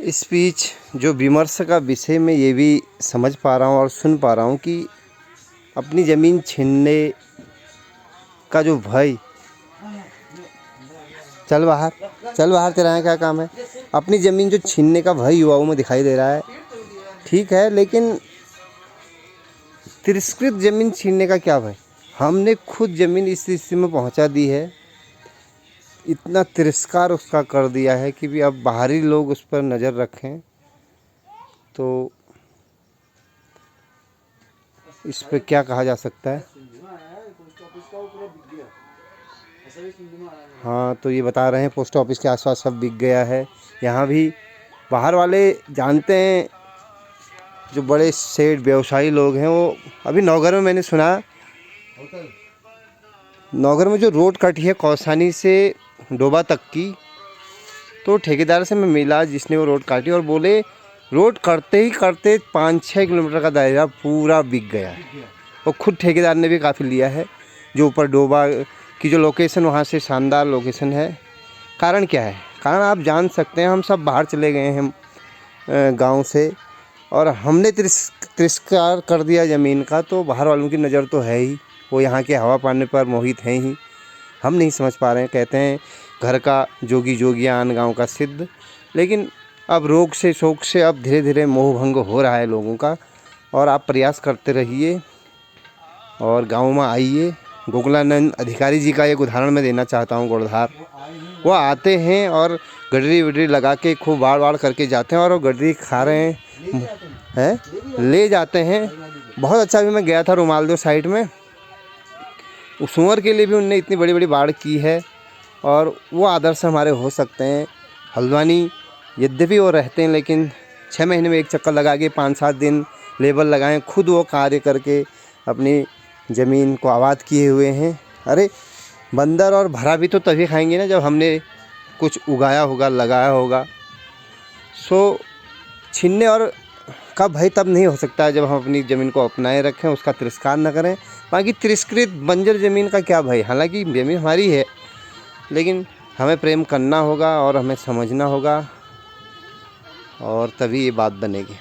इस बीच जो विमर्श का विषय में ये भी समझ पा रहा हूँ और सुन पा रहा हूँ कि अपनी ज़मीन छीनने का जो भय, चल बाहर तेरा यहाँ क्या काम है, अपनी ज़मीन जो छीनने का भय युवाओं में दिखाई दे रहा है, ठीक है, लेकिन तिरस्कृत ज़मीन छीनने का क्या भय। हमने खुद ज़मीन इस स्थिति में पहुँचा दी है, इतना तिरस्कार उसका कर दिया है कि भी अब बाहरी लोग उस पर नज़र रखें तो इस पे क्या कहा जा सकता है। हाँ, तो ये बता रहे हैं पोस्ट ऑफिस के आसपास सब बिक गया है। यहाँ भी बाहर वाले जानते हैं, जो बड़े सेठ व्यवसायी लोग हैं, वो अभी नौगर में मैंने सुना, नौगर में जो रोड कटी है कौसानी से डोबा तक की, तो ठेकेदार से मैं मिला जिसने वो रोड काटी, और बोले रोड करते ही करते 5-6 किलोमीटर का दायरा पूरा बिक गया है। और ख़ुद ठेकेदार ने भी काफ़ी लिया है। जो ऊपर डोबा की जो लोकेशन, वहाँ से शानदार लोकेशन है। कारण क्या है? कारण आप जान सकते हैं। हम सब बाहर चले गए हैं गांव से, और हमने तिरस्कार कर दिया ज़मीन का, तो बाहर वालों की नज़र तो है ही, वो यहाँ के हवा पानी पर मोहित हैं ही। हम नहीं समझ पा रहे हैं। कहते हैं घर का जोगी जोगियान गाँव का सिद्ध, लेकिन अब रोग से शोक से अब धीरे धीरे मोहभंग हो रहा है लोगों का। और आप प्रयास करते रहिए और गांव में आइए। गोकुलानंद अधिकारी जी का एक उदाहरण मैं देना चाहता हूं। गोड़धार वो आते हैं और गडरी वडरी लगा के खूब बाड़ करके जाते हैं, और वो गडरी खा रहे हैं ले जाते हैं। बहुत अच्छा। भी मैं गया था रुमालदो साइड में, उस सूअर के लिए भी उनने इतनी बड़ी बड़ी बाड़ की है, और वो आदर्श हमारे हो सकते हैं। हल्द्वानी यद्यपि वो रहते हैं, लेकिन 6 महीने में एक चक्कर लगा के 5-7 दिन लेबर लगाएं, खुद वो कार्य करके अपनी ज़मीन को आबाद किए हुए हैं। अरे बंदर और भरा भी तो तभी खाएंगे ना जब हमने कुछ उगाया होगा, लगाया होगा। सो छीनने और का भय तब नहीं हो सकता है जब हम अपनी ज़मीन को अपनाए रखें, उसका तिरस्कार न करें। बाकी तिरस्कृत बंजर ज़मीन का क्या भय। हालांकि ज़मीन हमारी है, लेकिन हमें प्रेम करना होगा और हमें समझना होगा, और तभी ये बात बनेगी।